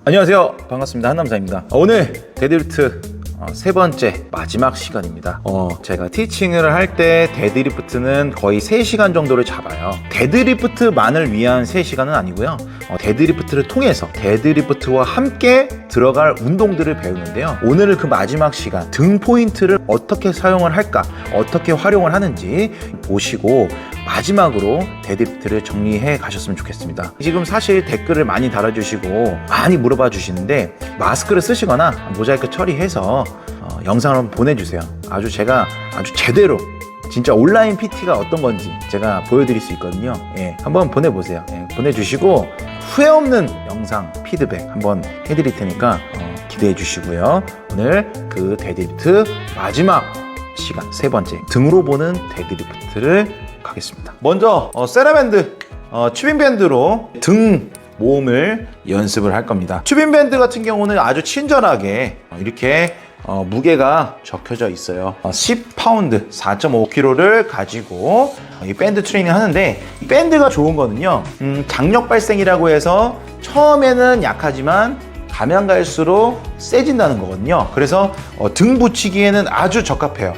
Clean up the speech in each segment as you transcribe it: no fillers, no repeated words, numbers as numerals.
안녕하세요, 반갑습니다. 한남사입니다. 오늘 데드리프트 세 번째 마지막 시간입니다. 제가 티칭을 할 때 데드리프트는 거의 3시간 정도를 잡아요. 데드리프트만을 위한 3시간은 아니고요. 데드리프트를 통해서 데드리프트와 함께 들어갈 운동들을 배우는데요. 오늘은 그 마지막 시간 등 포인트를 어떻게 사용을 할까, 어떻게 활용을 하는지 보시고 마지막으로 데드리프트를 정리해 가셨으면 좋겠습니다. 지금 사실 댓글을 많이 달아주시고 많이 물어봐 주시는데 마스크를 쓰시거나 모자이크 처리해서 영상을 한번 보내주세요. 제가 아주 제대로 진짜 온라인 PT가 어떤 건지 제가 보여드릴 수 있거든요. 한번 보내보세요. 보내주시고 후회 없는 영상 피드백 한번 해드릴 테니까 기대해 주시고요. 오늘 그 데드리프트 마지막 시간 세 번째 등으로 보는 데드리프트를 가겠습니다. 먼저 세라밴드 튜빙밴드로 등 모음을 연습을 할 겁니다. 튜빙밴드 같은 경우는 아주 친절하게 이렇게 무게가 적혀져 있어요. 10파운드 4.5kg를 가지고 이 밴드 트레이닝 하는데, 이 밴드가 좋은 거는요, 장력 발생이라고 해서 처음에는 약하지만 가면 갈수록 세진다는 거거든요. 그래서 등 붙이기에는 아주 적합해요.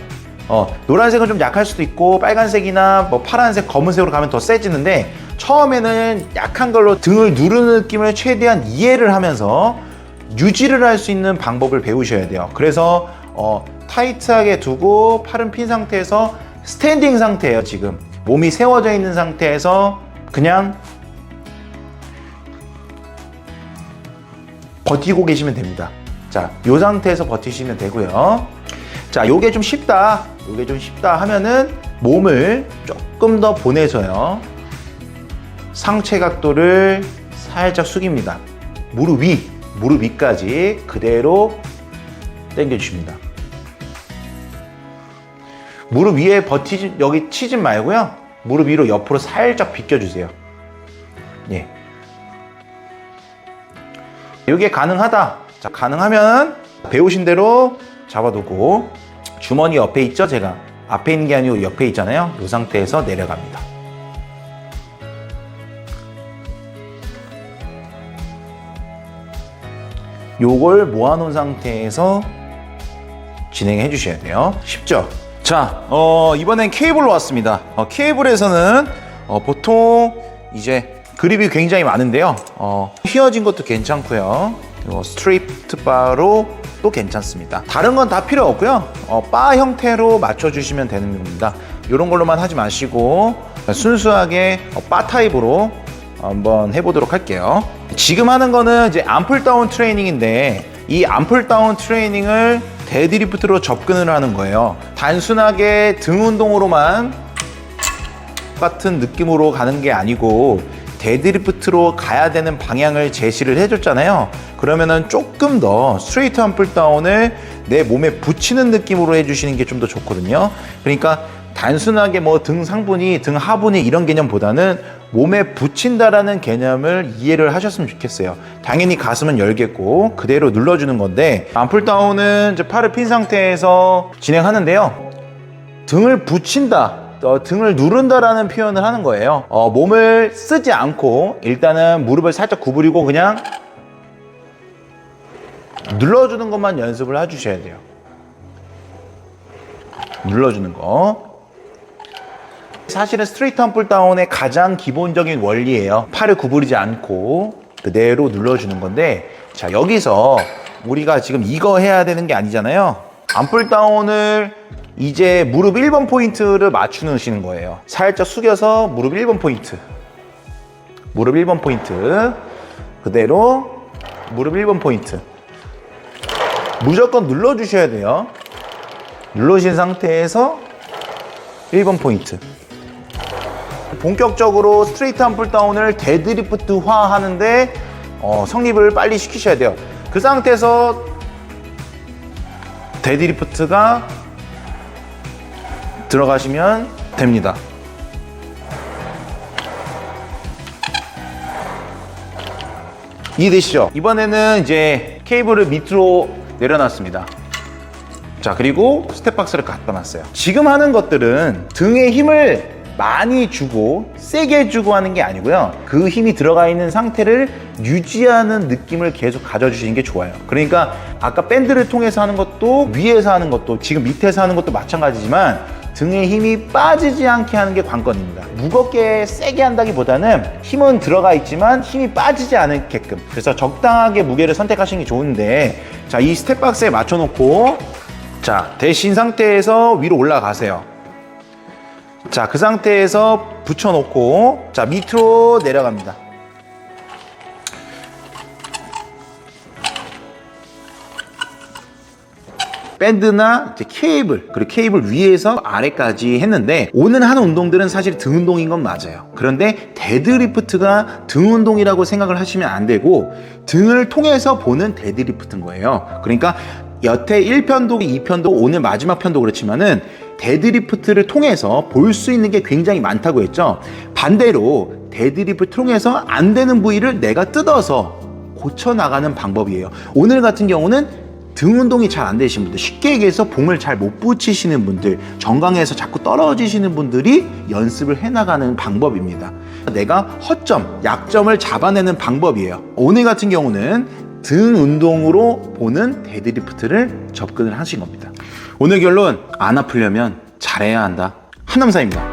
노란색은 좀 약할 수도 있고 빨간색이나 파란색, 검은색으로 가면 더 세지는데, 처음에는 약한 걸로 등을 누르는 느낌을 최대한 이해를 하면서 유지를 할 수 있는 방법을 배우셔야 돼요. 그래서 타이트하게 두고 팔은 핀 상태에서 스탠딩 상태예요. 지금 몸이 세워져 있는 상태에서 그냥 버티고 계시면 됩니다. 자, 이 상태에서 버티시면 되고요. 자, 요게 좀 쉽다 하면은 몸을 조금 더 보내서요, 상체 각도를 살짝 숙입니다. 무릎 위까지 그대로 당겨 주십니다. 무릎 위에 여기 치지 말고요, 무릎 위로 옆으로 살짝 비껴 주세요. 이게 가능하다. 자, 가능하면 배우신 대로 잡아두고 주머니 옆에 있죠? 제가 앞에 있는 게 아니고 옆에 있잖아요. 이 상태에서 내려갑니다. 요걸 모아놓은 상태에서 진행해 주셔야 돼요. 쉽죠? 자, 이번엔 케이블로 왔습니다. 케이블에서는 보통 이제 그립이 굉장히 많은데요. 휘어진 것도 괜찮고요. 스트레이트 바로 또 괜찮습니다. 다른 건 다 필요 없고요. 바 형태로 맞춰주시면 되는 겁니다. 이런 걸로만 하지 마시고 순수하게 바 타입으로 한번 해보도록 할게요. 지금 하는 거는 이제 암풀다운 트레이닝인데, 이 암풀다운 트레이닝을 데드리프트로 접근을 하는 거예요. 단순하게 등 운동으로만 같은 느낌으로 가는 게 아니고 데드리프트로 가야 되는 방향을 제시를 해줬잖아요. 그러면은 조금 더 스트레이트 암풀다운을 내 몸에 붙이는 느낌으로 해주시는 게 좀 더 좋거든요. 그러니까 단순하게 등 상분이, 등 하분이 이런 개념보다는 몸에 붙인다라는 개념을 이해를 하셨으면 좋겠어요. 당연히 가슴은 열겠고 그대로 눌러주는 건데, 암풀다운은 이제 팔을 핀 상태에서 진행하는데요, 등을 붙인다, 등을 누른다라는 표현을 하는 거예요. 몸을 쓰지 않고 일단은 무릎을 살짝 구부리고 그냥 눌러주는 것만 연습을 해주셔야 돼요. 눌러주는 거. 사실은 스트레이트 암풀다운의 가장 기본적인 원리예요. 팔을 구부리지 않고 그대로 눌러주는 건데, 자, 여기서 우리가 지금 이거 해야 되는 게 아니잖아요. 암풀다운을 이제 무릎 1번 포인트를 맞추시는 거예요. 살짝 숙여서 무릎 1번 포인트, 무릎 1번 포인트 그대로 무릎 1번 포인트 무조건 눌러주셔야 돼요. 눌러주신 상태에서 1번 포인트. 본격적으로 스트레이트 암풀다운을 데드리프트화 하는데 성립을 빨리 시키셔야 돼요. 그 상태에서 데드리프트가 들어가시면 됩니다. 이해되시죠? 이번에는 이제 케이블을 밑으로 내려놨습니다. 자, 그리고 스텝박스를 갖다 놨어요. 지금 하는 것들은 등에 힘을 많이 주고 세게 주고 하는 게 아니고요. 그 힘이 들어가 있는 상태를 유지하는 느낌을 계속 가져주시는 게 좋아요. 그러니까 아까 밴드를 통해서 하는 것도 위에서 하는 것도 지금 밑에서 하는 것도 마찬가지지만 등에 힘이 빠지지 않게 하는 게 관건입니다. 무겁게 세게 한다기보다는 힘은 들어가 있지만 힘이 빠지지 않게끔, 그래서 적당하게 무게를 선택하시는 게 좋은데, 자, 이 스텝박스에 맞춰놓고, 자, 대신 상태에서 위로 올라가세요. 자, 그 상태에서 붙여놓고, 자, 밑으로 내려갑니다. 밴드나 이제 케이블, 그리고 케이블 위에서 아래까지 했는데, 오늘 하는 운동들은 사실 등 운동인 건 맞아요. 그런데 데드리프트가 등 운동이라고 생각을 하시면 안 되고, 등을 통해서 보는 데드리프트인 거예요. 그러니까 여태 1편도, 2편도, 오늘 마지막 편도 그렇지만은 데드리프트를 통해서 볼 수 있는 게 굉장히 많다고 했죠. 반대로 데드리프트 통해서 안 되는 부위를 내가 뜯어서 고쳐나가는 방법이에요. 오늘 같은 경우는 등 운동이 잘 안 되시는 분들, 쉽게 얘기해서 봉을 잘 못 붙이시는 분들, 정강에서 자꾸 떨어지시는 분들이 연습을 해나가는 방법입니다. 내가 허점, 약점을 잡아내는 방법이에요. 오늘 같은 경우는 등 운동으로 보는 데드리프트를 접근을 하신 겁니다. 오늘 결론, 안 아프려면 잘해야 한다. 한남사입니다.